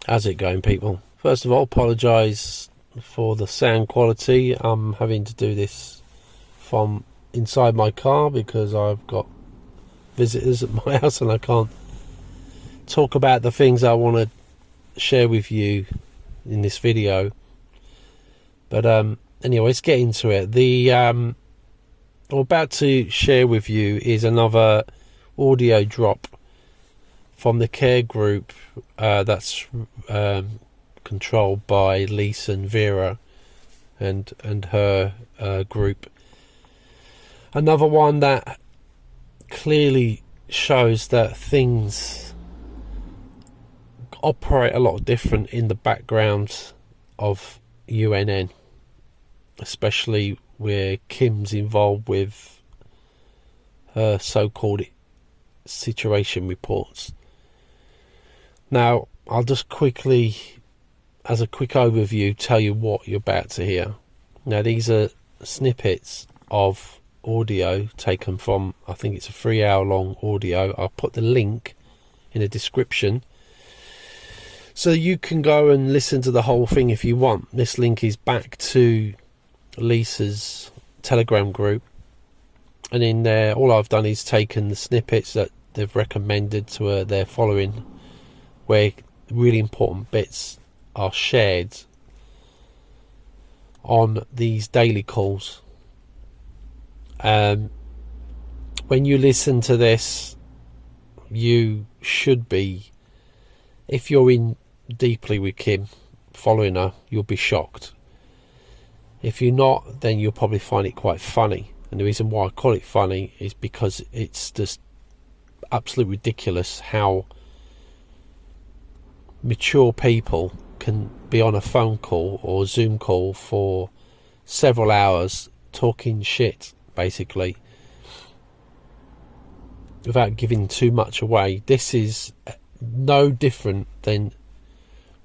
How's it going, people? First of all, apologise for the sound quality. I'm having to do this from inside my car because I've got visitors at my house and I can't talk about the things I want to share with you in this video. But anyway, let's get into it. I'm about to share with you is another audio drop from the care group that's controlled by Lisa and Vera and her group. Another one that clearly shows that things operate a lot different in the background of UNN, especially where Kim's involved with her so-called situation reports. Now, I'll just quickly, as a quick overview, tell you what you're about to hear. Now, these are snippets of audio taken from, I think it's a 3-hour long audio. I'll put the link in the description so you can go and listen to the whole thing if you want. This link is back to Lisa's Telegram group, and in there all I've done is taken the snippets that they've recommended to their following, where really important bits are shared on these daily calls. When you listen to this, you should be, if you're in deeply with Kim, following her, you'll be shocked. If you're not, then you'll probably find it quite funny. And the reason why I call it funny is because it's just absolutely ridiculous how mature people can be on a phone call or Zoom call for several hours talking shit, basically, without giving too much away. This is no different than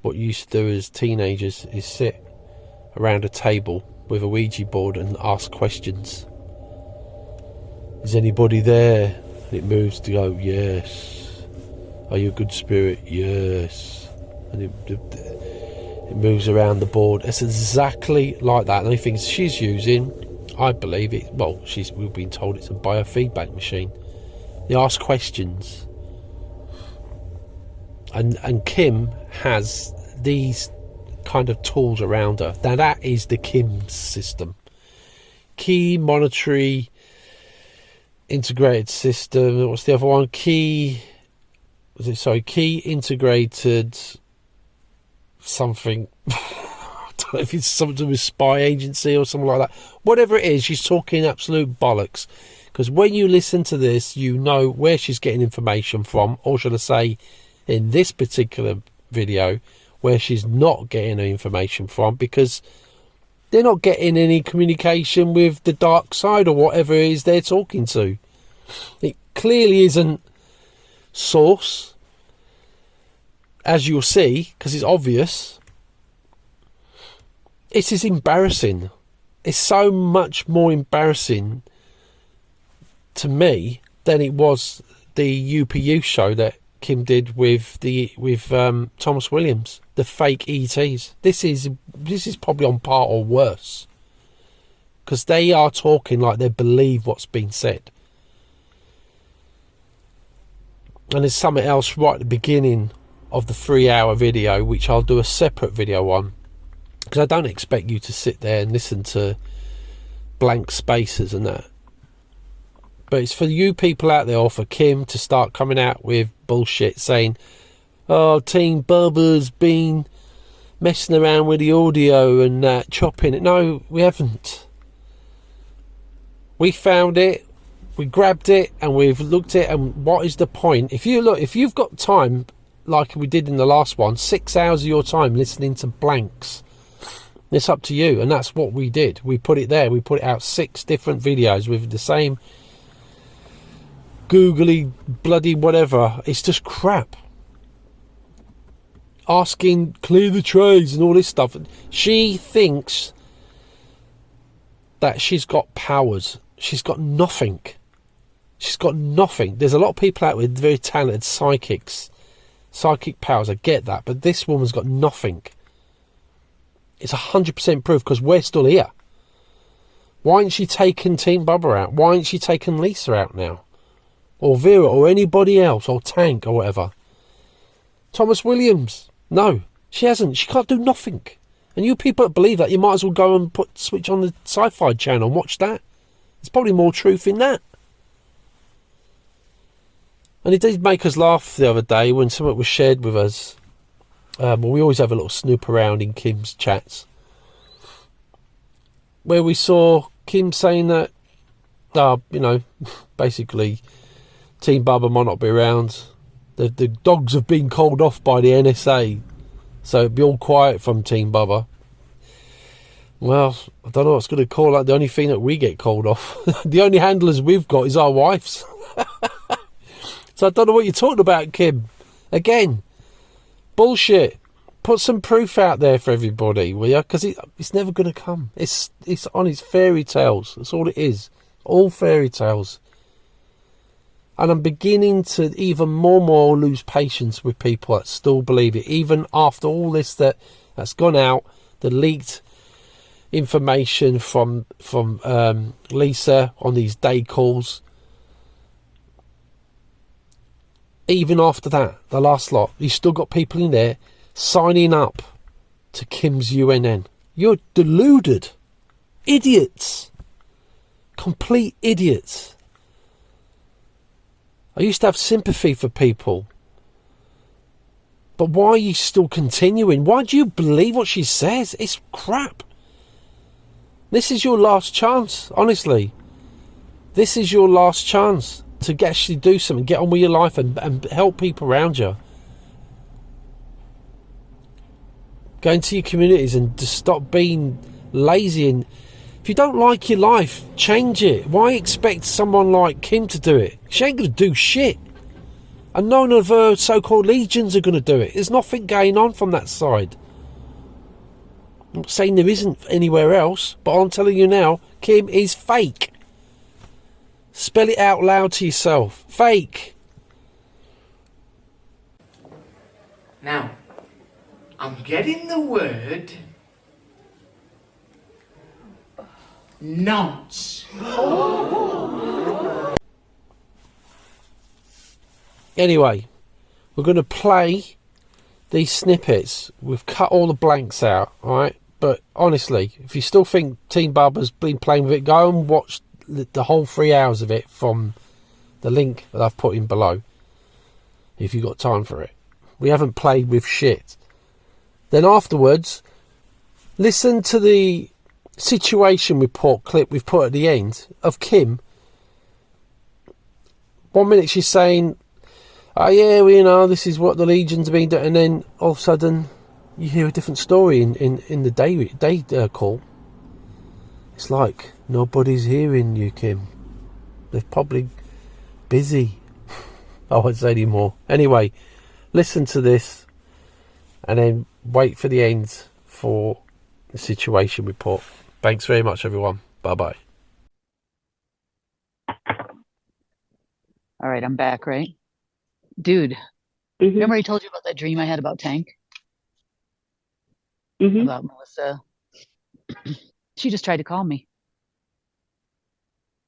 what you used to do as teenagers, is sit around a table with a Ouija board and ask questions. Is anybody there? And it moves to go, yes. Are you a good spirit? Yes. And it moves around the board. It's exactly like that. The only thing she's using, I believe it, well, we've been told it's a biofeedback machine. They ask questions. And Kim has these kind of tools around her. Now that is the Kim system. Key monetary integrated system. What's the other one? Key integrated something. I don't know if it's something to do with spy agency or something like that. Whatever it is, she's talking absolute bollocks. Because when you listen to this, you know where she's getting information from, or should I say, in this particular video, where she's not getting her information from, because they're not getting any communication with the dark side or whatever it is they're talking to. It clearly isn't source, as you'll see, because it's obvious. It is embarrassing. It's so much more embarrassing to me than it was the UPU show that Kim did with Thomas Williams, the fake ETs. This is probably on par or worse, because they are talking like they believe what's being said. And there's something else right at the beginning of the 3-hour video, which I'll do a separate video on, because I don't expect you to sit there and listen to blank spaces and that. But it's for you people out there, or for Kim to start coming out with bullshit saying, oh, Team Bubba's been messing around with the audio and chopping it. No, we haven't. We found it, we grabbed it, and we've looked at it. And what is the point? If you've got time, like we did in the last one, 6 hours of your time listening to blanks, it's up to you. And that's what we did. We put it there. We put it out 6 different videos with the same googly bloody whatever. It's just crap. Asking clear the trays and all this stuff. She thinks that she's got powers. She's got nothing. She's got nothing. There's a lot of people out with very talented psychics psychic powers. I get that, but this woman's got nothing. It's 100% proof because we're still here. Why ain't she taken Team Bubba out? Why ain't she taken Lisa out now? Or Vera, or anybody else, or Tank, or whatever. Thomas Williams. No, she hasn't. She can't do nothing. And you people that believe that, you might as well go and switch on the Sci-Fi channel and watch that. There's probably more truth in that. And it did make us laugh the other day when something was shared with us. Well, we always have a little snoop around in Kim's chats, where we saw Kim saying that, basically, Team Bubba might not be around. The dogs have been called off by the NSA, so it'd be all quiet from Team Bubba. Well, I don't know what's going to call that. The only thing that we get called off, the only handlers we've got is our wives. So I don't know what you're talking about, Kim. Again, bullshit. Put some proof out there for everybody, will you? Because it's never going to come. It's on its fairy tales. That's all it is. All fairy tales. And I'm beginning to even more lose patience with people that still believe it, even after all this that's gone out, the leaked information from Lisa on these day calls. Even after that, the last lot, you've still got people in there signing up to Kim's UNN. You're deluded. Idiots. Complete idiots. I used to have sympathy for people. But why are you still continuing? Why do you believe what she says? It's crap. This is your last chance, honestly. This is your last chance to actually do something, get on with your life and help people around you. Go into your communities and just stop being lazy. And if you don't like your life, change it. Why expect someone like Kim to do it? She ain't going to do shit. And none of her so-called legions are going to do it. There's nothing going on from that side. I'm not saying there isn't anywhere else, but I'm telling you now, Kim is fake. Spell it out loud to yourself. Fake. Now, I'm getting the word nonce. Anyway, we're going to play these snippets. We've cut all the blanks out, alright? But honestly, if you still think Team Bubba's been playing with it, go and watch the whole 3 hours of it from the link that I've put in below, if you've got time for it. We haven't played with shit. Then afterwards, listen to the situation report clip we've put at the end of Kim. 1 minute she's saying, oh yeah, well, you know, this is what the Legion's been doing, and then all of a sudden you hear a different story in the day call. It's like nobody's hearing you, Kim. They're probably busy. I won't say any more. Anyway, listen to this and then wait for the end for the situation report. Thanks very much, everyone. Bye-bye. All right, I'm back, right? Dude, remember I told you about that dream I had about Tank? About Melissa? She just tried to call me.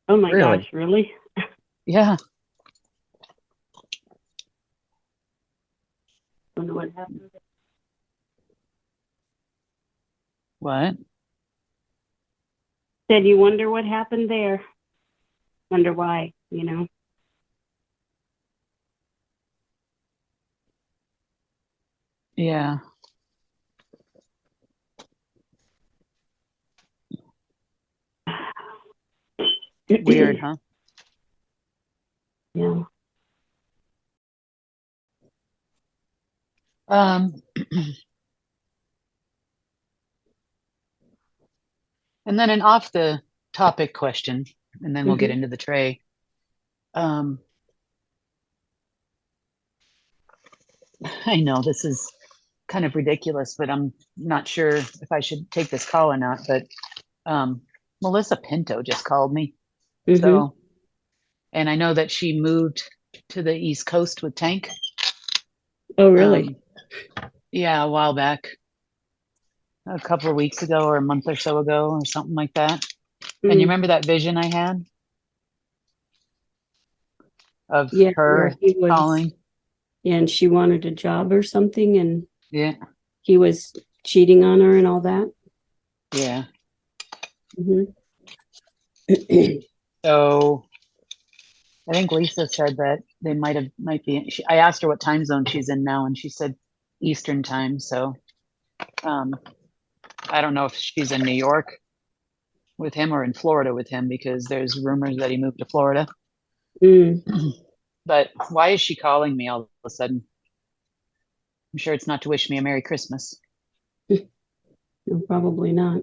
Oh my gosh, really? Yeah. Wonder what happened. What? Said you wonder what happened there. Wonder why, you know? Yeah. Weird, huh? Yeah. And then an off the topic question, and then we'll get into the tray. I know this is kind of ridiculous, but I'm not sure if I should take this call or not. But Melissa Pinto just called me. So, and I know that she moved to the East Coast with Tank. Oh, really? Yeah, a while back, a couple of weeks ago or a month or so ago or something like that. And you Mm. remember that vision I had of Yeah, where her he was, calling? yeah, and she wanted a job or something, and Yeah, he was cheating on her and all that. yeah. Hmm. So I think Lisa said that they might be. I asked her what time zone she's in now, and she said Eastern time. So um, I don't know if she's in New York with him or in Florida with him because there's rumors that he moved to Florida. Mm. But why is she calling me all of a sudden? I'm sure it's not to wish me a Merry Christmas. No, probably not.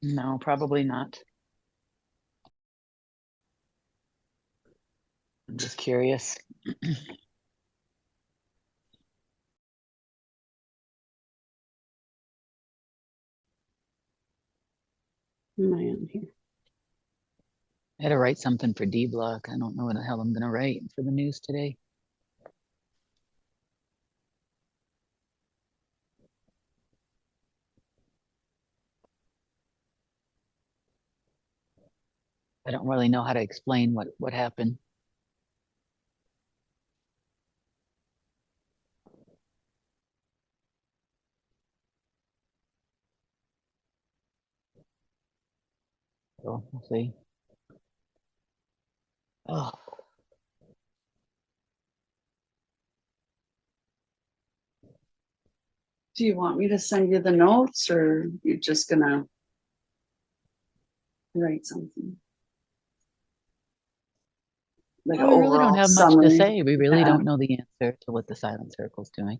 No, probably not. I'm just curious. Am I on here? I had to write something for D Block. I don't know what the hell I'm going to write for the news today. I don't really know how to explain what happened. So we'll see. Oh, Do you want me to send you the notes or you're just gonna write something? Like well, an we really don't overall have much to summary? say. We really Yeah. don't know the answer to what the Silent Circle's doing.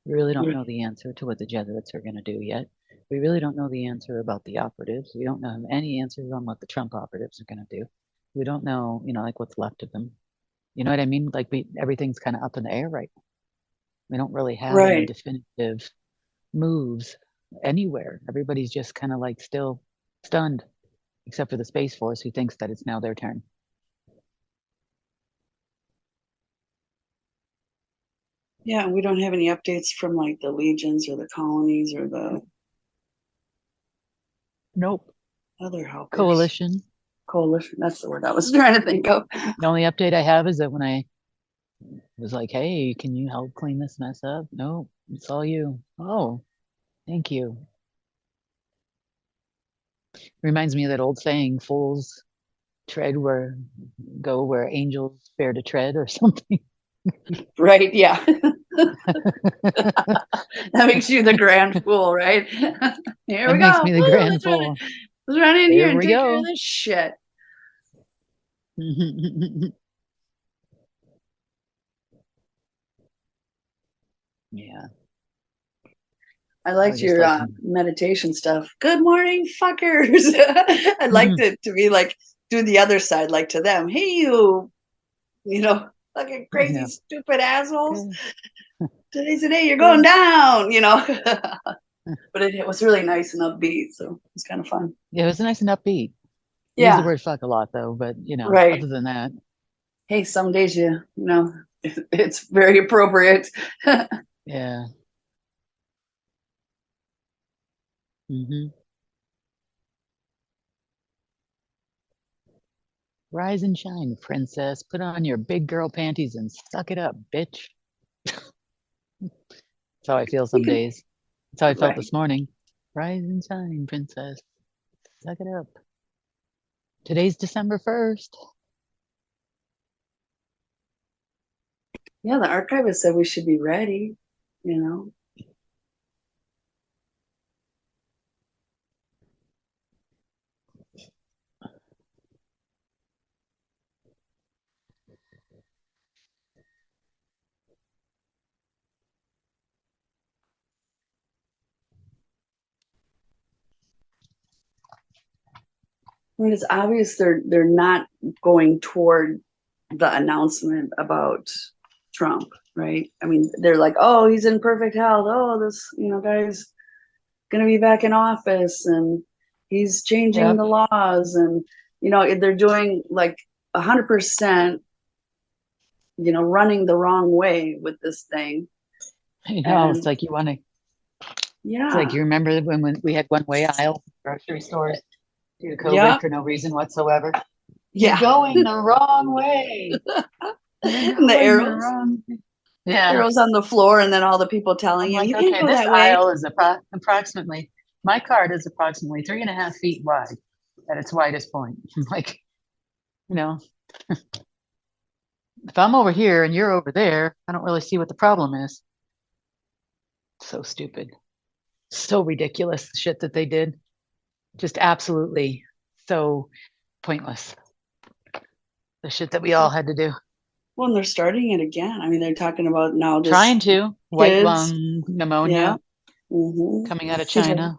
We really don't Right. know the answer to what the Jesuits are going to do yet. We really don't know the answer about the operatives. We don't have any answers on what the Trump operatives are going to do. We don't know, like what's left of them. You know what I mean? Like everything's kind of up in the air right now. We don't really have any Right. definitive moves anywhere. Everybody's just kind of like still stunned, except for the Space Force, who thinks that it's now their turn. Yeah, we don't have any updates from like the legions or the colonies or the Nope. other helpers. Coalition. Coalition. That's the word I was trying to think of. The only update I have is that when I was like, hey, can you help clean this mess up? No, it's all you. Oh, thank you. Reminds me of that old saying, fools go where angels fear to tread or something. Right. Yeah. That makes you the grand fool, right? Here That we makes go. me the Woo, grand let's fool. run in here Here and we take care of go. this shit. Yeah. I liked just your like, meditation stuff. Good morning, fuckers. I liked it to be like do the other side, like to them. Hey, fucking crazy, yeah. stupid assholes. Okay. Today's the day you're going down. But it was really nice and upbeat, so it was kind of fun. Yeah, it was nice and upbeat. Use the Yeah, word fuck a lot though, but right. other than that. Hey, some days it's very appropriate. Yeah. Mm-hmm. Rise and shine, princess. Put on your big girl panties and suck it up, bitch. That's how I feel some days. That's how I felt Right. this morning. Rise and shine, princess. Suck it up. Today's December 1st. Yeah, the archivist said we should be ready. I mean, it's obvious they're not going toward the announcement about Trump, right? I mean, they're like, oh, he's in perfect health. Oh, this guy's gonna be back in office, and he's changing Yep. the laws, and they're doing like 100%, running the wrong way with this thing. You know, it's And like you want to. It's yeah, like you remember when we had one-way aisle grocery stores due to COVID yeah, for no reason whatsoever. You're yeah. going the wrong way. You're And the going the arrows, wrong. Yeah. arrows on the floor, and then all the people telling I'm you, like, you can't okay, go this that way. aisle is approximately, my cart is approximately 3.5 feet wide at its widest point. I'm like, you know, if I'm over here and you're over there, I don't really see what the problem is. So stupid. So ridiculous, the shit that they did. Just absolutely so pointless. The shit that we all had to do. Well, and they're starting it again. I mean, they're talking about now this Trying to. White kids. lung Yeah. pneumonia hmm coming out of People, China.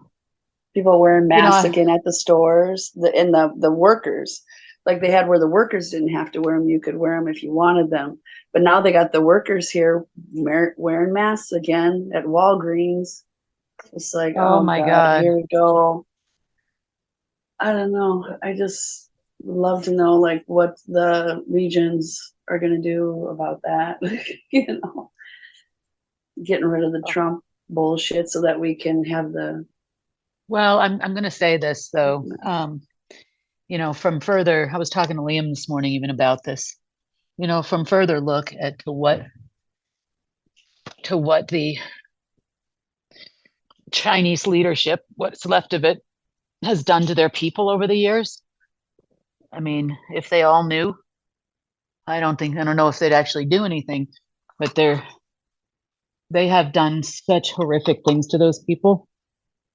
people wearing You know, masks again at the stores. The workers, like they had where the workers didn't have to wear them. You could wear them if you wanted them. But now they got the workers here wearing masks again at Walgreens. It's like, oh oh my God, God. here we go. I don't know. I just love to know like what the regions are going to do about that. You know, getting rid of the Oh. Trump bullshit so that we can have the. Well, I'm going to say this though. You know, from further, I was talking to Liam this morning even about this. You know, from further look at to what the Chinese leadership, what's left of it, has done to their people over the years. I mean, if they all knew, I don't know if they'd actually do anything, but they have done such horrific things to those people.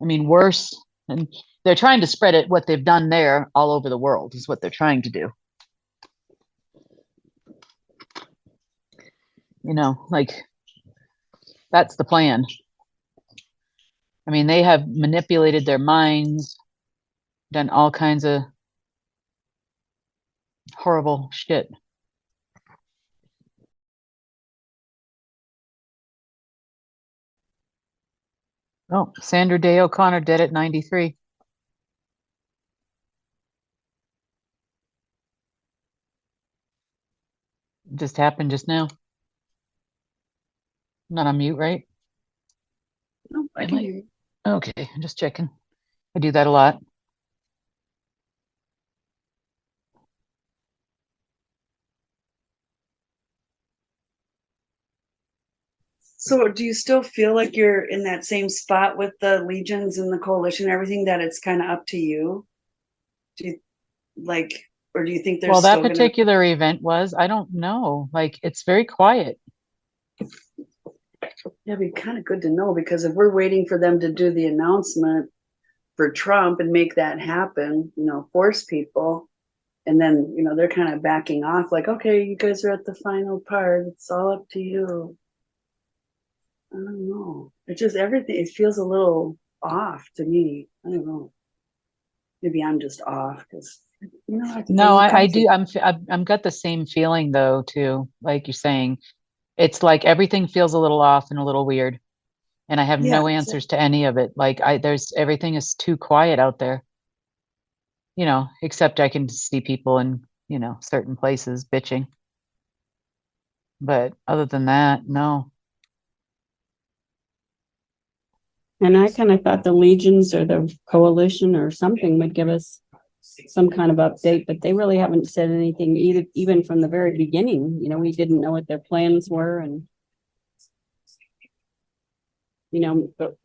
I mean, worse, and they're trying to spread it, what they've done there all over the world is what they're trying to do. You know, like that's the plan. I mean, they have manipulated their minds, done all kinds of horrible shit. Oh, Sandra Day O'Connor dead at 93. Just happened just now. I'm not on mute, right? No, I Am can I? hear you. Okay, I'm just checking. I do that a lot. So, do you still feel like you're in that same spot with the legions and the coalition and everything that it's kind of up to you? Do you like, or do you think Well, there's that still going to? particular event was, I don't know, like it's very quiet. It'd be kind of good to know because if we're waiting for them to do the announcement for Trump and make that happen, you know, force people, and then you know they're kind of backing off, like, okay, you guys are at the final part. It's all up to you. I don't know. It just everything. It feels a little off to me. I don't know. Maybe I'm just off because you know No, you kind I of do. I'm got the same feeling though, too. Like you're saying, it's like everything feels a little off and a little weird, and I have yeah. no answers to any of it. Like there's everything is too quiet out there. You know, except I can see people in, you know, certain places bitching. But other than that, no. And I kind of thought the legions or the coalition or something would give us some kind of update, but they really haven't said anything either, even from the very beginning. You know, we didn't know what their plans were, and you know, but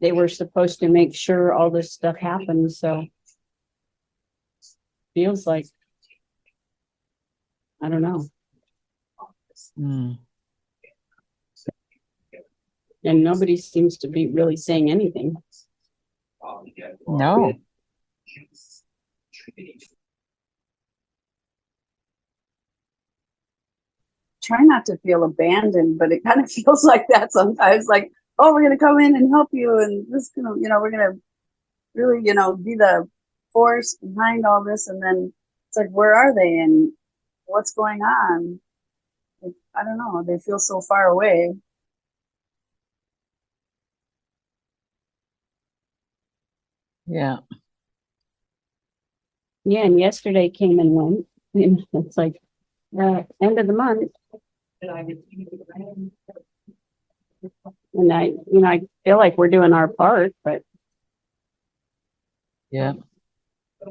they were supposed to make sure all this stuff happened. So feels like, I don't know. Mm, And nobody seems to be really saying anything. no. Try not to feel abandoned, but it kind of feels like that sometimes. Like, oh, we're gonna come in and help you, and this, you know, we're gonna really, you know, be the force behind all this, and then it's like, where are they and what's going on? Like, I don't know. They feel so far away. Yeah. Yeah, and yesterday came and went. And it's like end of the month. And I feel like we're doing our part, but Yeah. I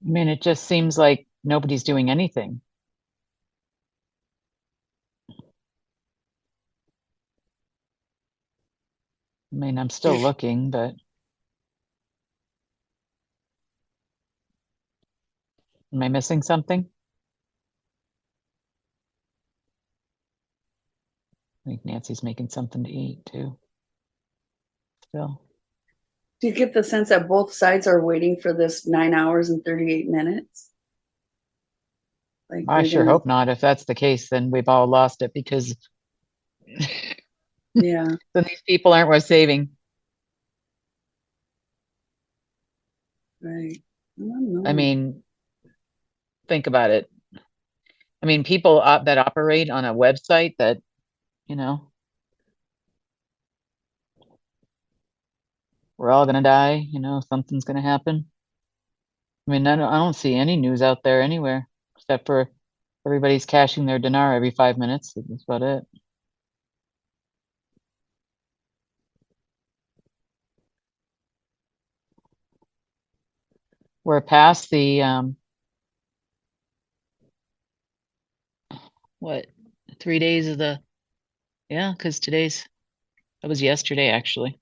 mean, it just seems like nobody's doing anything. I mean, I'm still looking, but am I missing something? I think Nancy's making something to eat too. Still. Do you get the sense that both sides are waiting for this 9 hours and 38 minutes? Like I they're sure gonna, hope not. If that's the case, then we've all lost it because yeah, then these people aren't worth saving. right. I don't know. I mean, think about it. I mean, people that operate on a website that, you know, we're all gonna die, something's gonna happen. I mean, I don't see any news out there anywhere except for everybody's cashing their dinar every 5 minutes. That's about it. We're past the what, 3 days of the, yeah, because that was yesterday actually.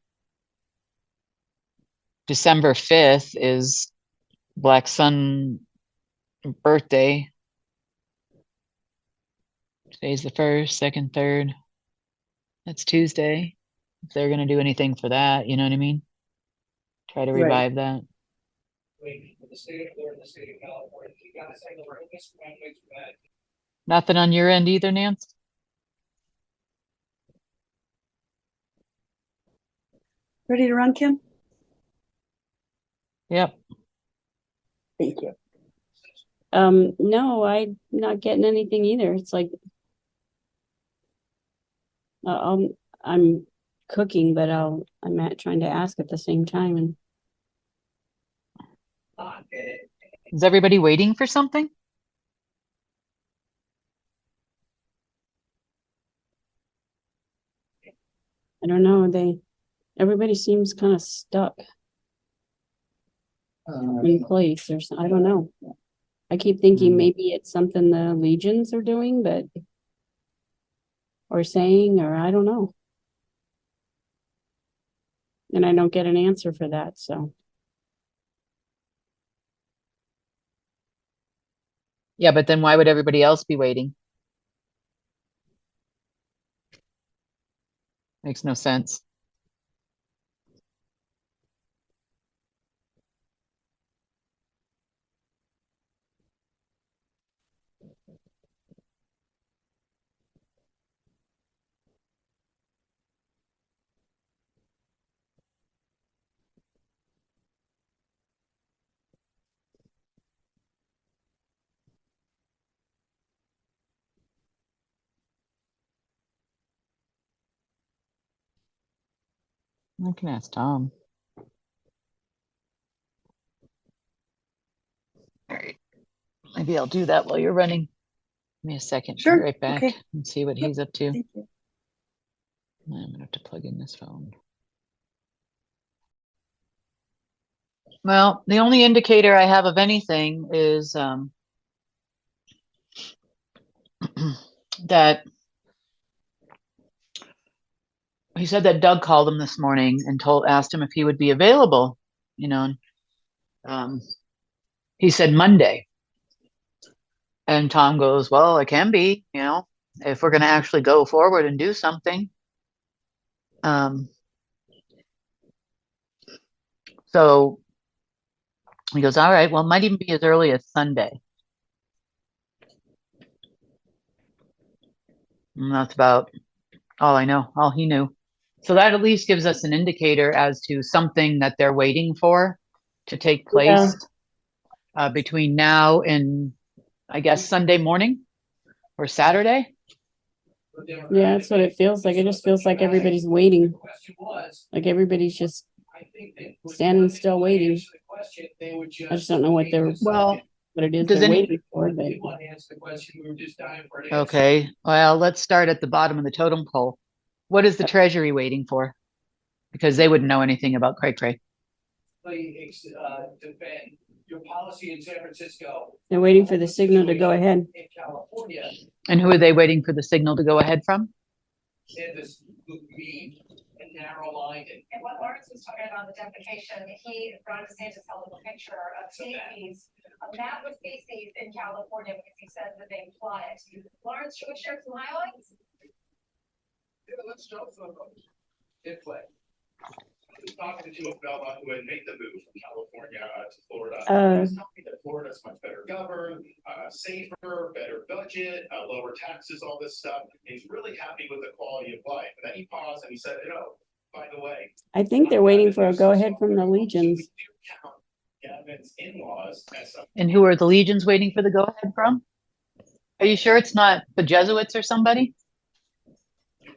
December 5th is Black Sun birthday. Today's the 1st, 2nd, 3rd. That's Tuesday. If they're gonna do anything for that, you know what I mean? Try to Right. revive that. Nothing on your end either, Nance? Ready to run, Kim? Yep. Thank you. no, I'm not getting anything either. It's like I'm cooking, but I'm trying to ask at the same time, and Is everybody waiting for something? I don't know. Everybody seems kind of stuck in place, or I don't know. I keep thinking maybe it's something the legions are doing, or saying, or I don't know. And I don't get an answer for that, so. Yeah, but then why would everybody else be waiting? Makes no sense. I can ask Tom. All right. Maybe I'll do that while you're running. Give me a second. Sure. Be right back Okay. and see what he's up to. Thank you. I'm gonna have to plug in this phone. Well, the only indicator I have of anything is that he said that Doug called him this morning and asked him if he would be available, and he said Monday. And Tom goes, well, it can be, if we're going to actually go forward and do something. So he goes, all right, well, it might even be as early as Sunday. And that's about all I know, all he knew. So that at least gives us an indicator as to something that they're waiting for to take place between now and, I guess, Sunday morning or Saturday. Yeah, that's what it feels like. It just feels like everybody's waiting. Like everybody's just standing still waiting. I just don't know what they're what it is Does they're any- waiting for, but Okay, well, let's start at the bottom of the totem pole. What is the Treasury waiting for? Because they wouldn't know anything about cray cray. Defend your policy in San Francisco. they're waiting for the signal to go ahead. In California, And who are they waiting for the signal to go ahead from? DeSantis looked mean and narrow-minded. And what Lawrence was talking about the defecation, Ron DeSantis held up a picture of feces, a map with feces in California because he said that they fly it. Lawrence, should we share some highlights? Yeah, let's jump some of those. Hit play. I was talking to Bubba, who had made the move from California to Florida. He was telling me that Florida's much better governed, safer, better budget, lower taxes, all this stuff. He's really happy with the quality of life. And then he paused and he said, "Oh, by the way." I think they're waiting for a go-ahead from the legions. Gavin's in-laws as some And who are the legions waiting for the go ahead from? Are you sure it's not the Jesuits or somebody?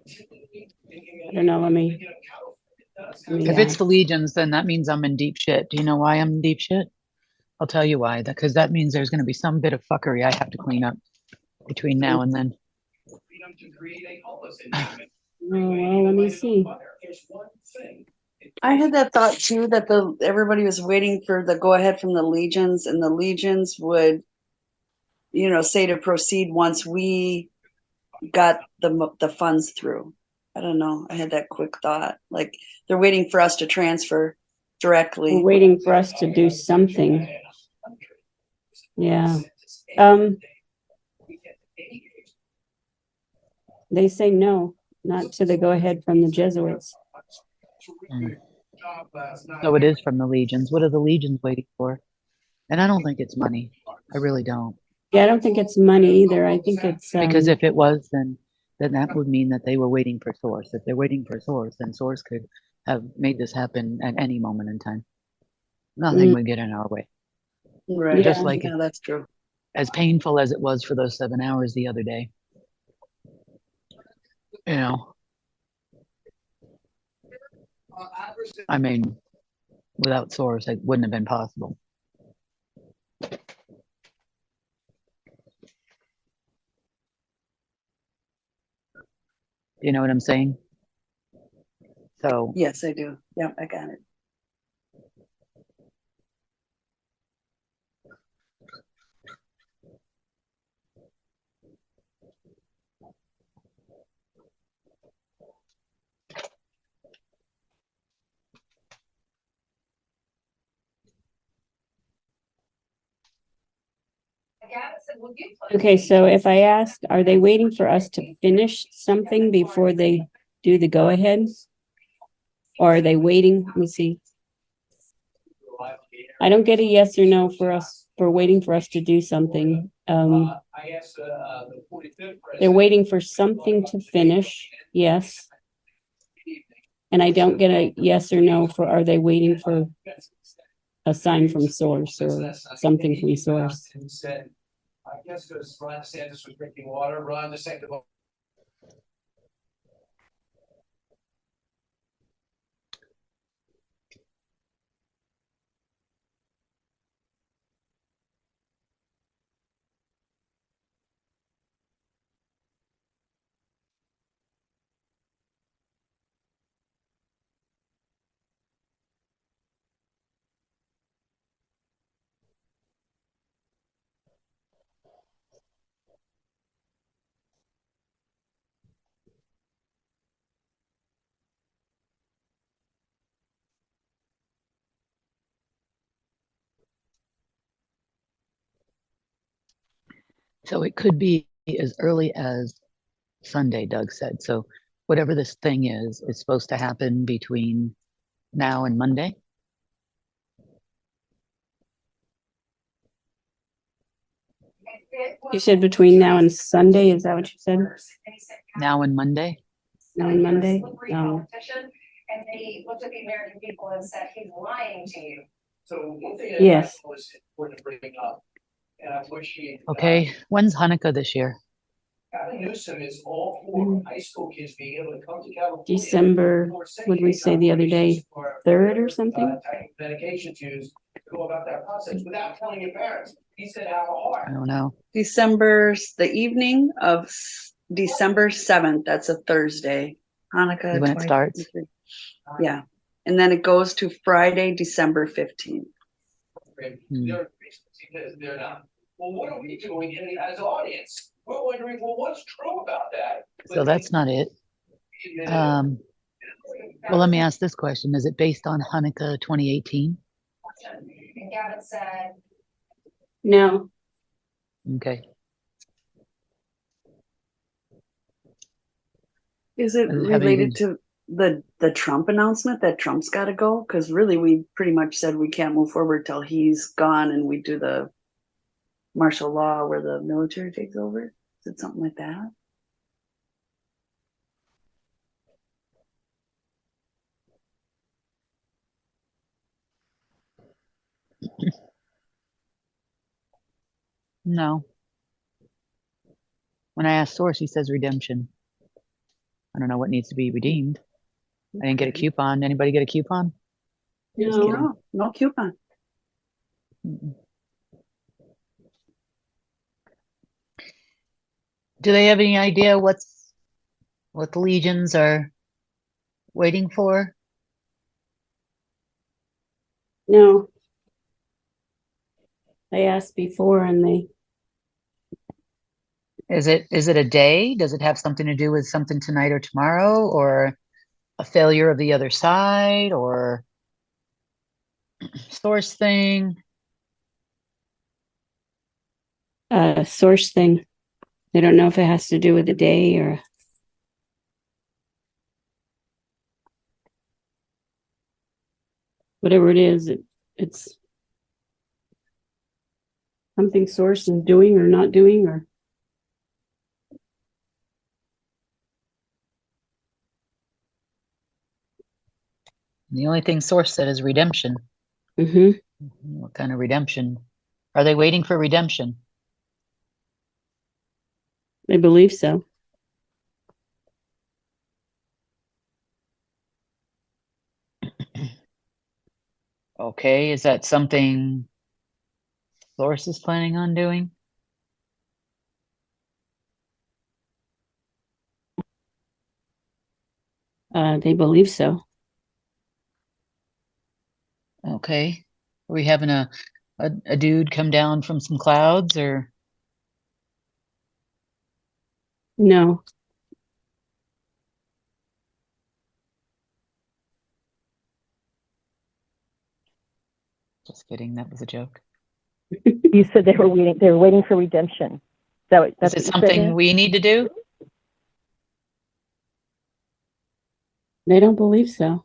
I don't know, let me. If it's the legions, then that means I'm in deep shit. Do you know why I'm in deep shit? I'll tell you why. Because that means there's going to be some bit of fuckery I have to clean up between now and then. freedom to create a homeless environment. Oh, well, let me see. There's one thing. I had that thought too, that everybody was waiting for the go ahead from the legions, and the legions would, say to proceed once we got the funds through. I don't know. I had that quick thought, like they're waiting for us to transfer directly. We're waiting for us to do something. Yeah. They say no, not to the go ahead from the Jesuits. So it is from the legions. What are the legions waiting for? And I don't think it's money. I really don't. Yeah, I don't think it's money either. I think it's Because if it was, then that would mean that they were waiting for Source. If they're waiting for Source, then Source could have made this happen at any moment in time. Nothing would get in our way. Right. Just like yeah, that's true. as painful as it was for those 7 hours the other day. I mean, without Source, it wouldn't have been possible. You know what I'm saying? So Yes, I do. Yeah, I got it. okay. So if I ask, are they waiting for us to finish something before they do the go ahead? Or are they waiting? Let me see. I don't get a yes or no for waiting for us to do something. They're waiting for something to finish. Yes. And I don't get a yes or no for, are they waiting for a sign from Source or something from Source? I guess because Ron DeSantis was drinking water, Ron DeSantis. So it could be as early as Sunday, Doug said. So whatever this thing is supposed to happen between now and Monday. You said between now and Sunday, is that what you said? Now and Monday? Now and Monday? No. And they looked at the American people and said, he's lying to you. So one thing Yes. was important to bring up, and I wish he. Okay. When's Hanukkah this year? Gavin Newsom is all for high school kids being able to come to California. December, would we say the other day, 3rd or something? Medication use go about that process without telling your parents? He said have a heart. I don't know. The evening of December 7th, that's a Thursday. Hanukkah. When it starts? 2023. Yeah. And then it goes to Friday, December 15th. They're not. Well, what are we doing as audience? We're wondering, well, what's true about that? So that's not it. Well, let me ask this question. Is it based on Hanukkah 2018? And Gavin said, No, Okay. Is it Does it have related anything- to the Trump announcement that Trump's got to go? Because really, we pretty much said we can't move forward till he's gone, and we do the martial law where the military takes over. Is it something like that? No. When I asked Source, he says redemption. I don't know what needs to be redeemed. I didn't get a coupon. Anybody get a coupon? Just no, kidding. No, no coupon. Mm-mm. Do they have any idea what the legions are waiting for? no. I asked before and they, Is it a day? Does it have something to do with something tonight or tomorrow, or a failure of the other side, or Source thing? source thing. They don't know if it has to do with the day or. Whatever it is, it's something source is doing or not doing or. The only thing Source said is redemption. Mm-hmm. What kind of redemption? Are they waiting for redemption? I believe so. Okay, is that something Source is planning on doing? They believe so. Okay. Are we having a dude come down from some clouds, or No, just kidding, that was a joke. You said they were waiting for redemption. Is That's it what you said something there? we need to do? they don't believe so.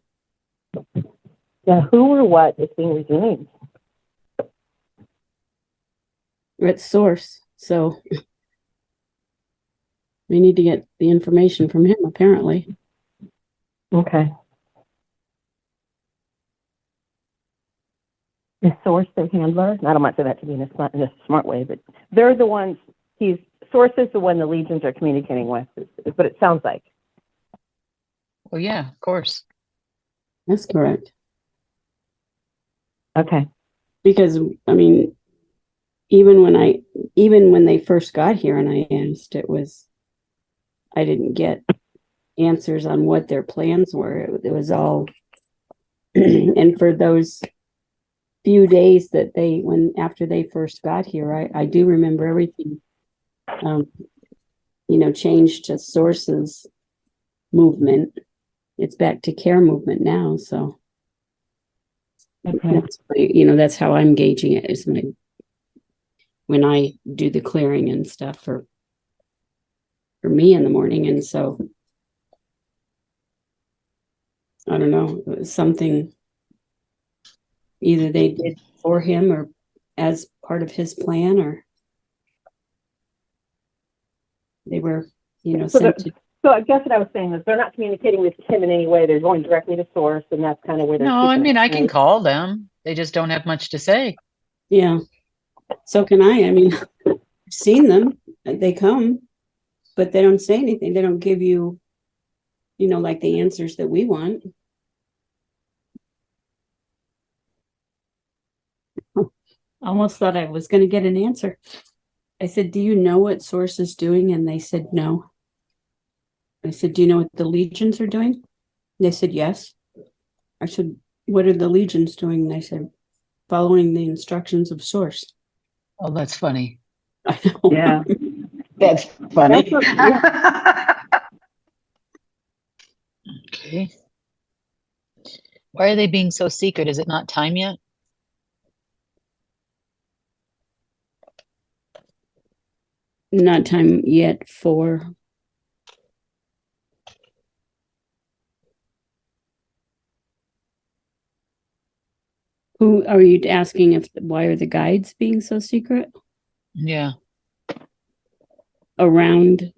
Yeah, who or what is being redeemed? It's source, so we need to get the information from him. Apparently, Okay. Is Source their handler? I don't want to say that to be in a smart way, but they're the ones. Source is the one the legions are communicating with. Is what it sounds like. Well, yeah, of course. that's correct. Okay. Because I mean, even when they first got here and I asked, I didn't get answers on what their plans were. It was all, and for those few days that after they first got here, I do remember everything, changed to Source's movement. It's back to care movement now. So Okay. that's how I'm gauging it, is when I do the clearing and stuff for me in the morning. And so I don't know, it was something either they did for him or as part of his plan, or they were, sent to. So I guess what I was saying is they're not communicating with Tim in any way. They're going directly to Source, and that's kind of where they're. No, I keeping mean, it, I can right? call them. They just don't have much to say. Yeah. So can I. I mean, I've seen them. They come, but they don't say anything. They don't give you, like the answers that we want. Almost thought I was going to get an answer. I said, do you know what Source is doing? And they said, no. I said, do you know what the Legions are doing? They said, yes. I said, what are the Legions doing? And they said, following the instructions of Source. Oh, that's funny. I know. Yeah. That's funny. That's what- yeah. Okay. Why are they being so secret? Is it not time yet? Not time yet for. Who are you asking if why are the guides being so secret? Yeah. Around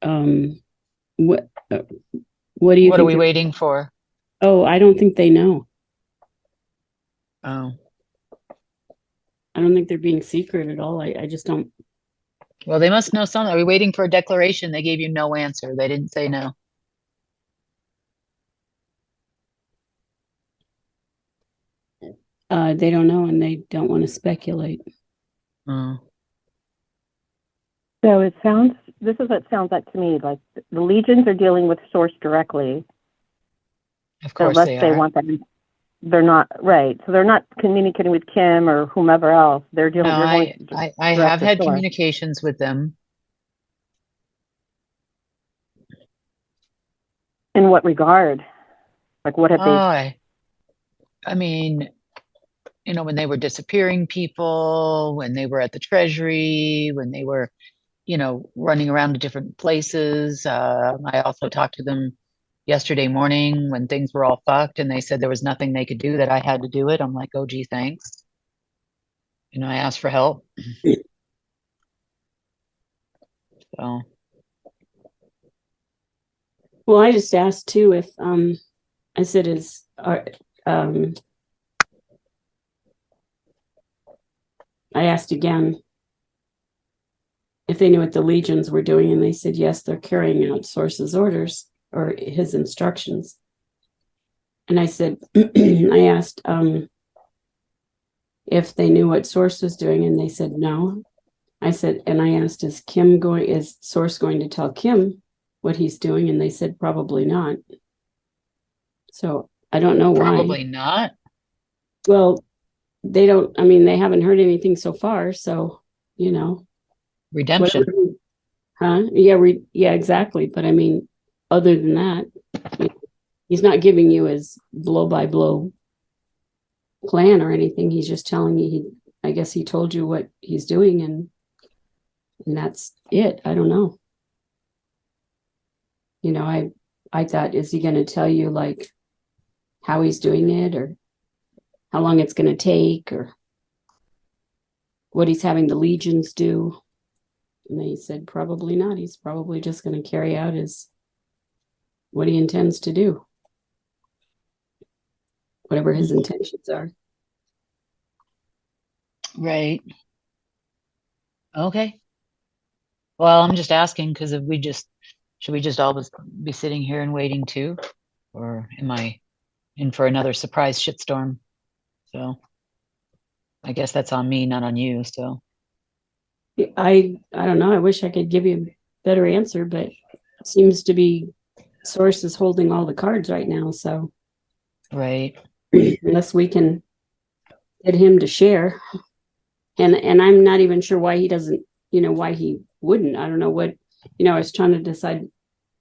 what what do you What are think we they're- waiting for? Oh, I don't think they know. Oh. I don't think they're being secret at all. I just don't. Well, they must know something. Are we waiting for a declaration? They gave you no answer. They didn't say no. They don't know and they don't want to speculate. Oh. So this is what it sounds like to me, like the Legions are dealing with Source directly, Of course unless they they are. want them. They're not, right. So they're not communicating with Kim or whomever else. They're dealing, No, they're I going I direct have to had Source. communications with them. In what regard? Like what have they, I mean, you know, when they were disappearing people, when they were at the Treasury, when they were, you know, running around to different places. I also talked to them yesterday morning when things were all fucked and they said there was nothing they could do, that I had to do it. I'm like, oh, gee, thanks. You know, I asked for help. So, Well, I just asked too if I said I asked again if they knew what the Legions were doing, and they said yes, they're carrying out Source's orders or his instructions. And I said, I asked if they knew what Source was doing, and they said no. I said, and I asked, is Source going to tell Kim what he's doing? And they said probably not. So I don't know why. probably not. Well, they don't, I mean, they haven't heard anything so far, so, you know. Redemption. Huh? Yeah, exactly. But I mean, other than that, he's not giving you his blow by blow plan or anything. He's just telling you, I guess he told you what he's doing and that's it. I don't know. You know, I thought, is he going to tell you like how he's doing it or how long it's going to take or what he's having the Legions do? And they said probably not. He's probably just going to carry out what he intends to do, whatever his intentions are. Right. Okay. Well, I'm just asking because if should we just always be sitting here and waiting too? Or am I in for another surprise shitstorm? So I guess that's on me, not on you. So I don't know. I wish I could give you a better answer, but it seems to be Source is holding all the cards right now. So right. unless we can get him to share, and I'm not even sure why he doesn't, you know, why he wouldn't. I don't know what, you know, I was trying to decide,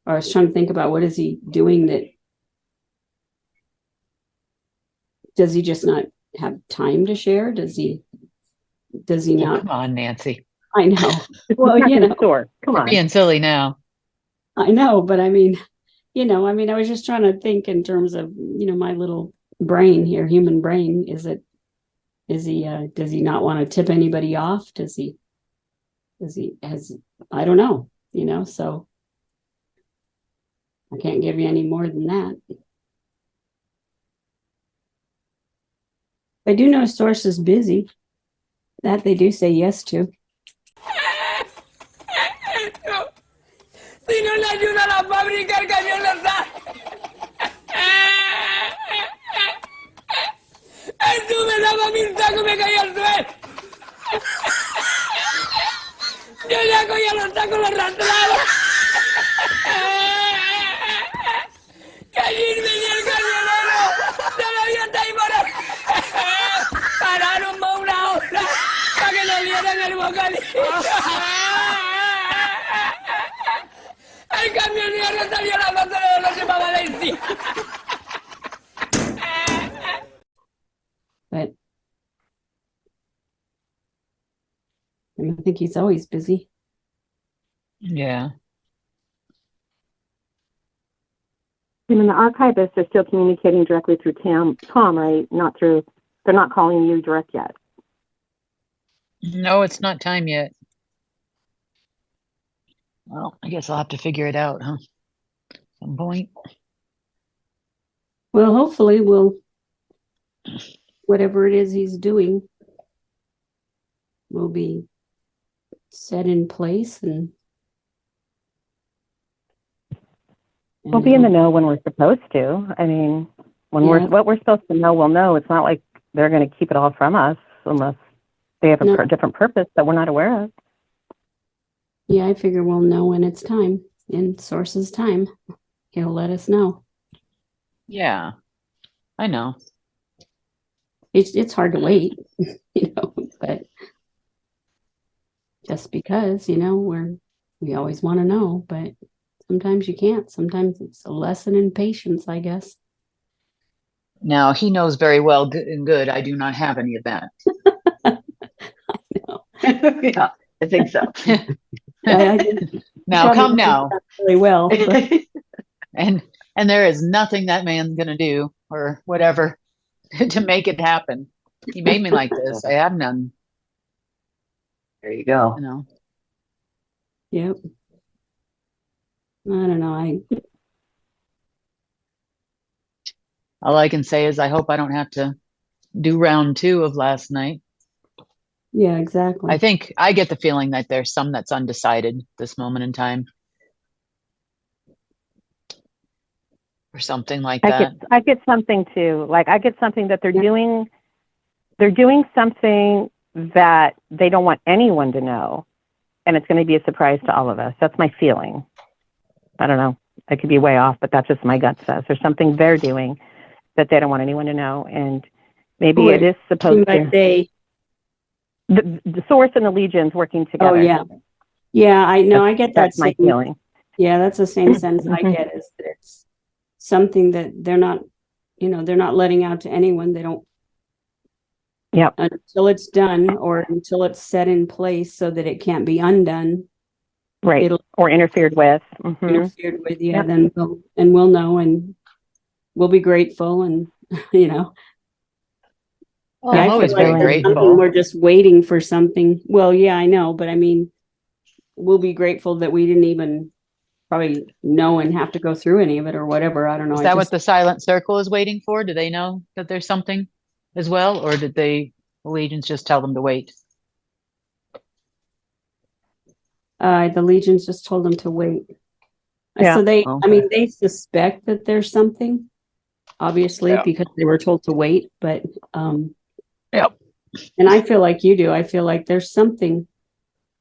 or I was trying to think about what is he doing that, does he just not have time to share? Does he Oh, not? come on, Nancy. I know. Well, you know, Source? Come You're on. being silly now. I know, but I mean, you know, I mean, I was just trying to think in terms of, you know, my little brain here, human brain. Does he not want to tip anybody off? I don't know, you know, so I can't give you any more than that. I do know Source is busy. That they do say yes to. Si no le ayuda a la fábrica, el camión le da. Eso me daba 1000 tacos y me caía al suelo. saco, ya lo saco, lo arrastraba. Que allí venía el camionero del avión de ahí pararon más una hora para que nos dieran el bocadillo. El camionero salió a las 12 de la noche para Valencia. But I think he's always busy. Yeah. I mean, the archivists are still communicating directly through Tom, right? They're not calling you direct yet. No, it's not time yet. Well, I guess I'll have to figure it out, huh? Some point. Well, hopefully whatever it is he's doing will be set in place and We'll be in the know when we're supposed to. I mean, what we're supposed to know, we'll know. It's not like they're going to keep it all from us unless they have a different purpose that we're not aware of. Yeah, I figure we'll know when it's time. In Source's time, he'll let us know. Yeah, I know. It's hard to wait, but just because, we always want to know, but sometimes you can't. Sometimes it's a lesson in patience, I guess. Now, he knows very well good. I do not have any of that. I know. Yeah, I think so. Now, come now. Really well. And there is nothing that man's going to do or whatever to make it happen. He made me like this. I have none. There you go. Yep. I don't know. All I can say is I hope I don't have to do round 2 of last night. Yeah, exactly. I think I get the feeling that there's some that's undecided this moment in time. Or something like that. I get something too. Like I get something that they're doing something that they don't want anyone to know. And it's going to be a surprise to all of us. That's my feeling. I don't know. I could be way off, but that's just my gut says. There's something they're doing that they don't want anyone to know. And maybe it is supposed to. The Source and the Legions working together. Oh, yeah. Yeah, I know. I get that. That's my feeling. Yeah, that's the same sense I get, is that it's something that they're not letting out to anyone. They don't. Yep. Until it's done or until it's set in place so that it can't be undone. Right. Or interfered with. Interfered with, yeah. Yep. Then we'll know and we'll be grateful and, Well, I'm always very grateful. We're just waiting for something. Well, yeah, I know, but I mean, we'll be grateful that we didn't even probably know and have to go through any of it or whatever. I don't know. Is that what the silent circle is waiting for? Do they know that there's something as well? Or did the Legions just tell them to wait? The Legions just told them to wait. Yeah. So they suspect that there's something, obviously, because they were told to wait, but, yep. And I feel like you do. I feel like there's something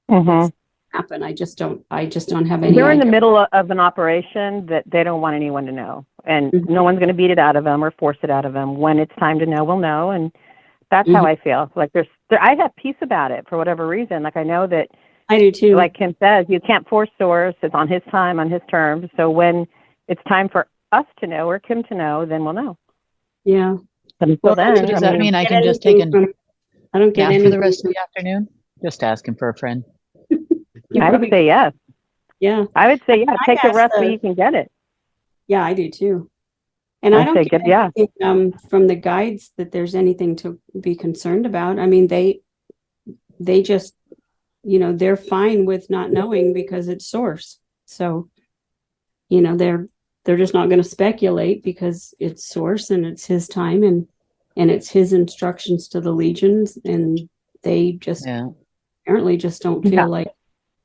happen. I just don't have any. They're in the middle of an operation that they don't want anyone to know, and no one's going to beat it out of them or force it out of them. When it's time to know, we'll know, and that's how I feel. Like I have peace about it for whatever reason. Like I know that I do too. Like Kim says, you can't force Source. It's on his time, on his terms. So when it's time for us to know or Kim to know, then we'll know. Yeah. But until then, so does that mean I can just take I don't get nap any for the rest of the afternoon? Just asking for a friend. I would say yes. Yeah. I would say, take the rest where you can get it. Yeah, I do too. And I don't get anything, from the guides that there's anything to be concerned about. I mean, they just, they're fine with not knowing because it's Source. So, they're just not going to speculate because it's Source and it's his time and it's his instructions to the Legions, and they just apparently just don't feel like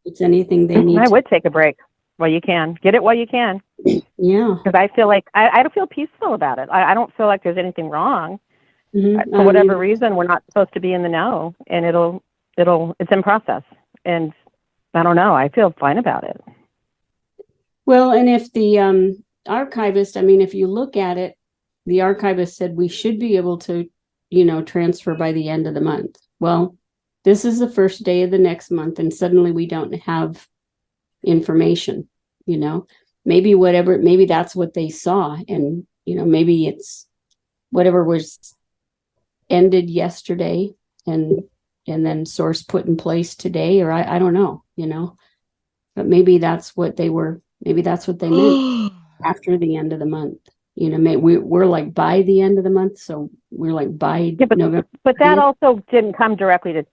it's anything they need. I would take a break while you can. Get it while you can. Yeah. Because I feel like I don't feel peaceful about it. I don't feel like there's anything wrong. For whatever reason, we're not supposed to be in the know, and it's in process. And I don't know. I feel fine about it. Well, and if the archivist, I mean, if you look at it, the archivist said we should be able to, transfer by the end of the month. Well, this is the first day of the next month, and suddenly we don't have information, maybe that's what they saw. And, maybe it's whatever was ended yesterday and then source put in place today, or I don't know, but maybe that's what they meant after the end of the month. We're like by the end of the month, so we're like by November. But that also didn't come directly to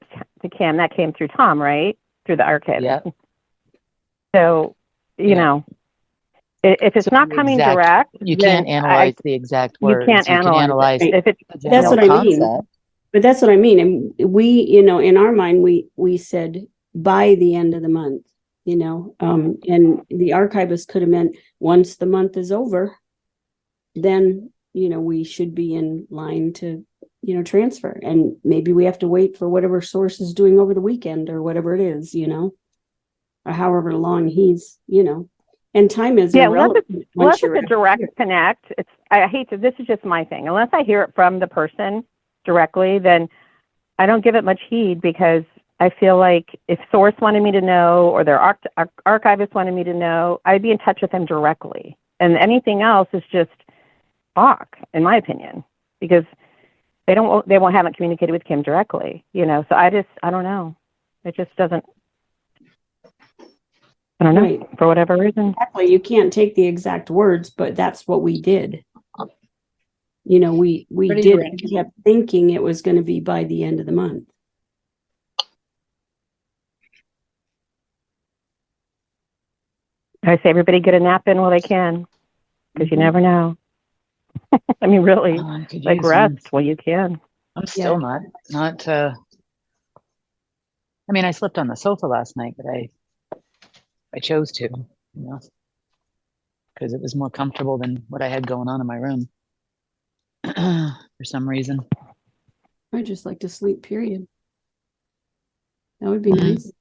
Kim. That came through Tom, right? Through the archive. Yep. So, if it's not coming direct, you can't analyze the exact words. You can't analyze it. If it's that's what I mean. But that's what I mean. And we, in our mind, we said by the end of the month, and the archivist could have meant once the month is over, then, we should be in line to, transfer. And maybe we have to wait for whatever source is doing over the weekend or whatever it is, or however long he's, and time is irrelevant. Unless it's a direct connect. This is just my thing. Unless I hear it from the person directly, then I don't give it much heed, because I feel like if source wanted me to know, or their archivist wanted me to know, I'd be in touch with them directly. And anything else is just talk, in my opinion, because they haven't communicated with Kim directly, so I don't know. It just doesn't, I don't know, right. For whatever reason. Exactly. You can't take the exact words, but that's what we did. We kept thinking it was going to be by the end of the month. I say everybody get a nap in while they can, because you never know. I mean, really, rest while you can. I'm still not. I mean, I slept on the sofa last night, but I chose to, because it was more comfortable than what I had going on in my room for some reason. I just like to sleep, period. That would be nice.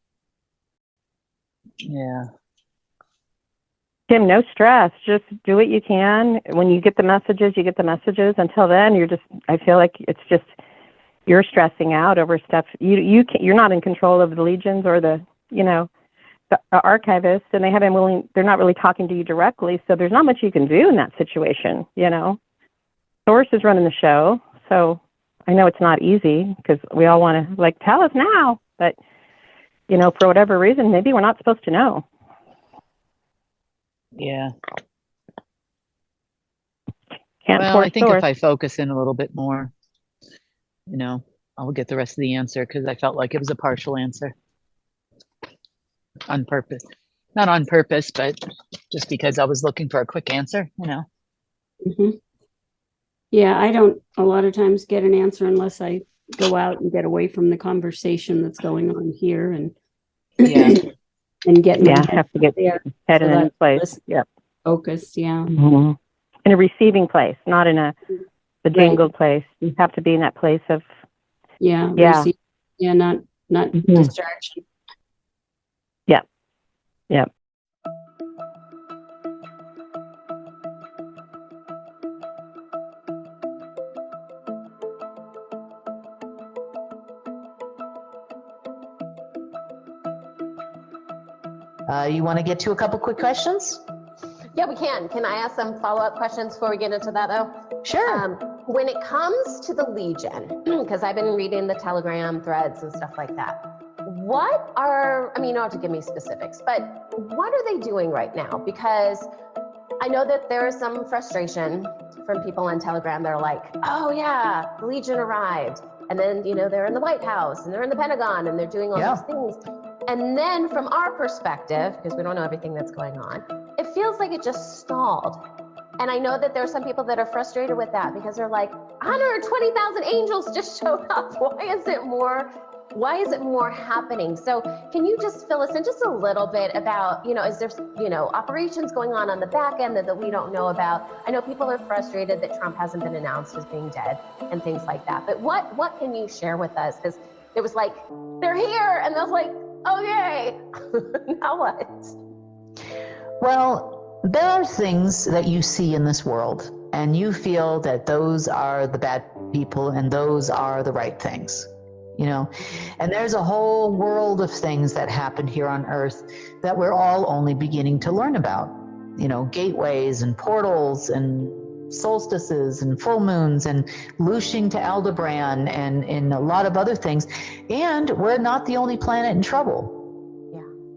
Yeah. Kim, no stress. Just do what you can. When you get the messages, you get the messages. Until then, I feel like it's just, you're stressing out over stuff. You're not in control of the legions or the archivists, and they're not really talking to you directly. So there's not much you can do in that situation. Source is running the show. So I know it's not easy, because we all want to tell us now, but for whatever reason, maybe we're not supposed to know. Yeah. I think if I focus in a little bit more, I'll get the rest of the answer, because I felt like it was a partial answer. On purpose. Not on purpose, but just because I was looking for a quick answer, Mm-hmm. Yeah, I don't a lot of times get an answer unless I go out and get away from the conversation that's going on here, and and get have to get there, head in a place. Focused. Yeah. Mm-hmm. In a receiving place, not in the jangled place. You have to be in that place of not distraction. Yeah. You want to get to a couple quick questions? Yeah, we can. Can I ask some follow-up questions before we get into that, though? Sure. When it comes to the Legion, because I've been reading the Telegram threads and stuff like that, you don't have to give me specifics, but what are they doing right now? Because I know that there is some frustration from people on Telegram that are like, oh yeah, the Legion arrived. And then, they're in the White House and they're in the Pentagon and they're doing all these things. And then from our perspective, because we don't know everything that's going on, it feels like it just stalled. And I know that there are some people that are frustrated with that, because they're like, 120,000 angels just showed up. Why is it more happening? So can you just fill us in just a little bit about, is there, operations going on the back end that we don't know about? I know people are frustrated that Trump hasn't been announced as being dead and things like that. But what can you share with us? Because it was like, they're here. And I was like, Okay. Now what? Well, there are things that you see in this world, and you feel that those are the bad people and those are the right things, you know? And there's a whole world of things that happen here on Earth that we're all only beginning to learn about. You know, gateways and portals and solstices and full moons and looshing to Aldebaran and a lot of other things. And we're not the only planet in trouble.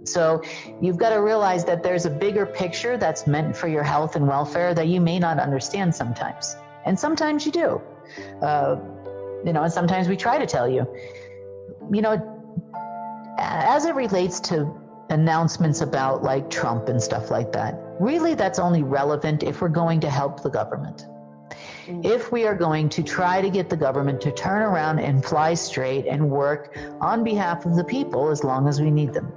So you've got to realize that there's a bigger picture that's meant for your health and welfare that you may not understand sometimes. And sometimes you do. You know, and sometimes we try to tell you. You know, as it relates to announcements about like Trump and stuff like that, really that's only relevant if we're going to help the government. If we are going to try to get the government to turn around and fly straight and work on behalf of the people as long as we need them.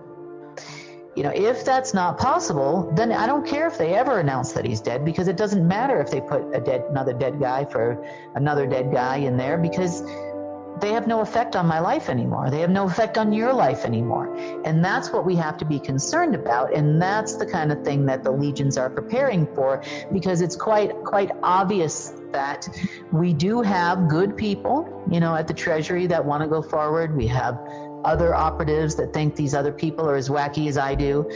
You know, if that's not possible, then I don't care if they ever announce that he's dead, because it doesn't matter if they put another dead guy for another dead guy in there, because they have no effect on my life anymore. They have no effect on your life anymore. And that's what we have to be concerned about. And that's the kind of thing that the legions are preparing for, because it's quite obvious that we do have good people, you know, at the Treasury that want to go forward. We have other operatives that think these other people are as wacky as I do.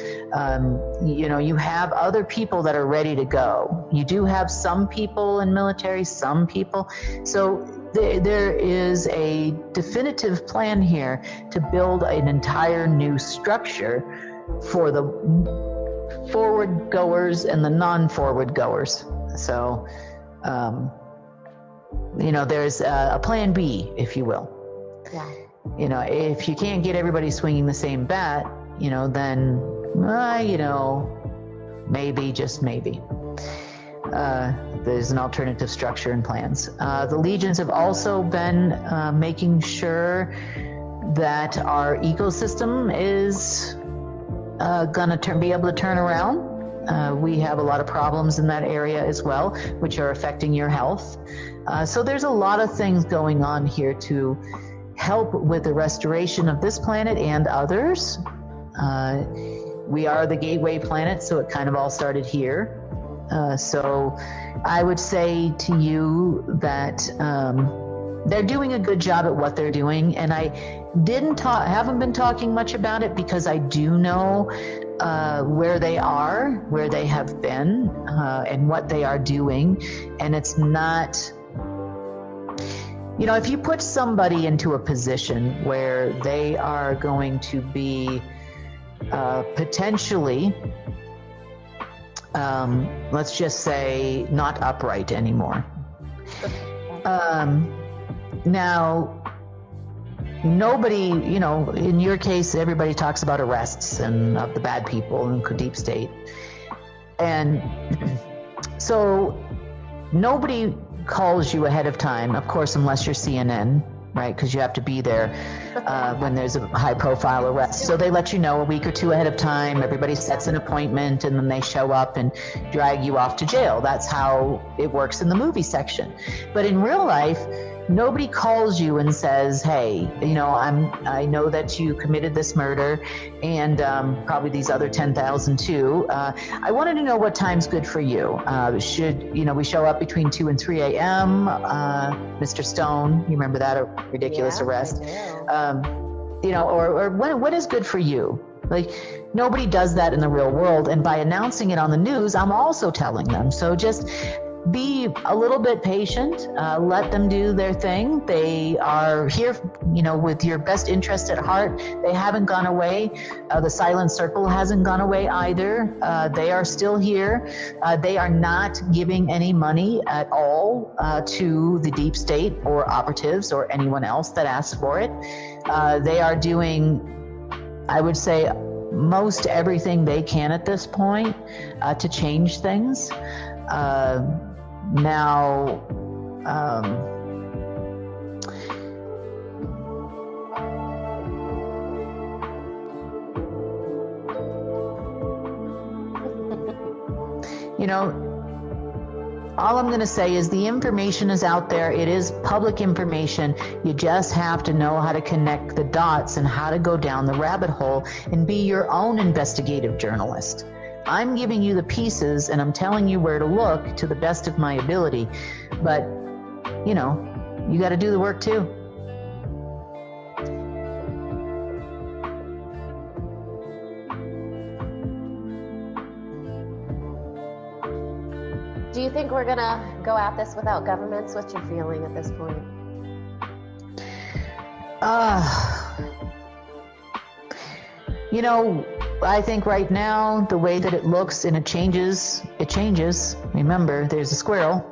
You know, you have other people that are ready to go. You do have some people in military, some people. So there is a definitive plan here to build an entire new structure for the forward goers and the non-forward goers. So, you know, there's a plan B, if you will. Yeah. You know, if you can't get everybody swinging the same bat, you know, then, you know, maybe, just maybe. There's an alternative structure and plans. The legions have also been making sure that our ecosystem is going to be able to turn around. We have a lot of problems in that area as well, which are affecting your health. So there's a lot of things going on here to help with the restoration of this planet and others. We are the gateway planet, so it kind of all started here. So I would say to you that they're doing a good job at what they're doing, and I haven't been talking much about it because I do know where they are, where they have been, and what they are doing, and it's not. You know, if you put somebody into a position where they are going to be potentially, let's just say, not upright anymore. Now, nobody, you know, in your case, everybody talks about arrests and of the bad people in the deep state. And so nobody calls you ahead of time, of course, unless you're CNN, right? Because you have to be there when there's a high-profile arrest. So they let you know a week or two ahead of time. Everybody sets an appointment, and then they show up and drag you off to jail. That's how it works in the movie section. But in real life, nobody calls you and says, hey, you know, I know that you committed this murder, and probably these other 10,000 too. I wanted to know what time's good for you. Should, you know, we show up between 2 and 3 a.m.? Mr. Stone, you remember that ridiculous arrest? You know, or what is good for you? Like, nobody does that in the real world. And by announcing it on the news, I'm also telling them. So just be a little bit patient, let them do their thing. They are here, you know, with your best interest at heart. They haven't gone away. The silent circle hasn't gone away either. They are still here. They are not giving any money at all to the deep state or operatives or anyone else that asks for it. They are doing, I would say, most everything they can at this point to change things. Now, you know, all I'm going to say is the information is out there. It is public information. You just have to know how to connect the dots and how to go down the rabbit hole and be your own investigative journalist. I'm giving you the pieces and I'm telling you where to look to the best of my ability. But, you know, you got to do the work too. Do you think we're gonna go at this without governments? What's your feeling at this point? You know, I think right now, the way that it looks and it changes. Remember, there's a squirrel.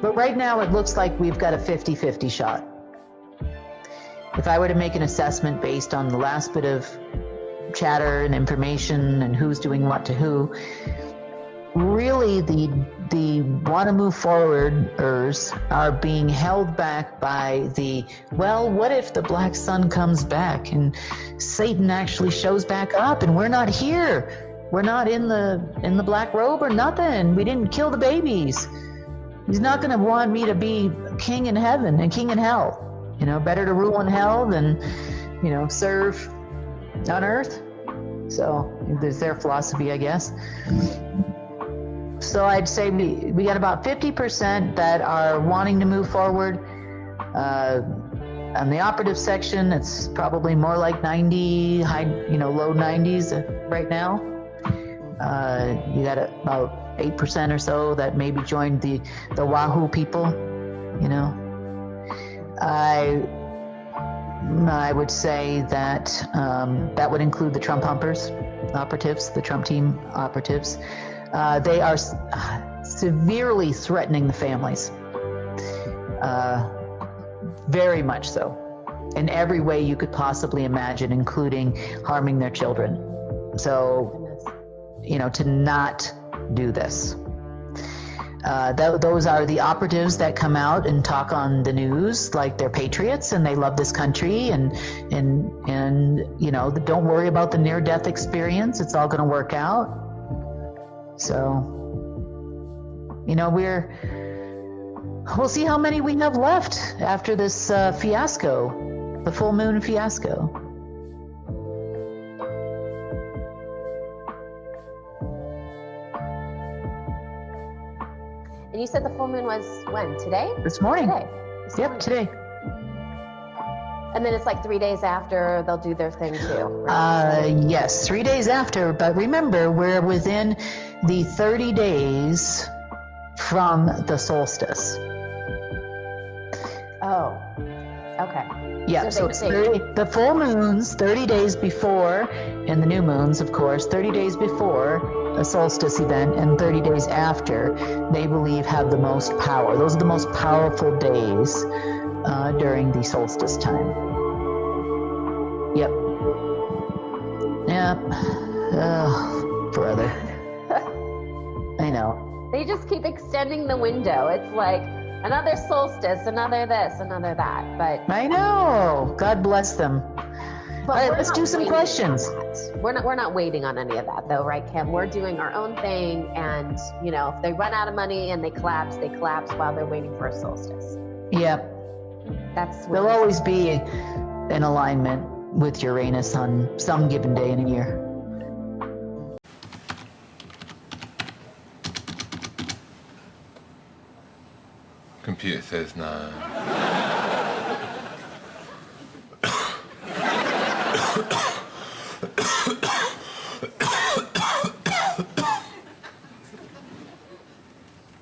But right now, it looks like we've got a 50-50 shot. If I were to make an assessment based on the last bit of chatter and information and who's doing what to who, really the want to move forwarders are being held back by the, well, what if the black sun comes back and Satan actually shows back up and we're not here? We're not in the black robe or nothing. We didn't kill the babies. He's not going to want me to be king in heaven and king in hell. You know, better to rule in hell than, you know, serve on earth. So there's their philosophy, I guess. So I'd say we got about 50% that are wanting to move forward. On the operative section, it's probably more like 90, low 90s right now. You got about 8% or so that maybe joined the Wahoo people, you know. I would say that that would include the Trump operatives, the Trump team operatives. They are severely threatening the families, very much so, in every way you could possibly imagine, including harming their children. So, you know, to not do this. Those are the operatives that come out and talk on the news like they're patriots and they love this country and you know, don't worry about the near-death experience. It's all going to work out. So, you know, we'll see how many we have left after this fiasco, the full moon fiasco. And you said the full moon was when? Today? This morning. Today. Yep, today. And then it's like 3 days after they'll do their thing too. Right? Yes, 3 days after. But remember, we're within the 30 days from the solstice. Oh, okay. Yeah, so it's 30, the full moon's 30 days before, and the new moon's, of course, 30 days before a solstice event, and 30 days after, they believe have the most power. Those are the most powerful days during the solstice time. Yep. Yep. Oh, brother. I know. They just keep extending the window. It's like another solstice, another this, another that. But I know. God bless them. All right, let's do some questions. We're not waiting on any of that though, right, Kim? We're doing our own thing, and you know, if they run out of money and they collapse while they're waiting for a solstice. Yep. They'll always be in alignment with Uranus on some given day in a year. Computer says no.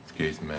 Excuse me.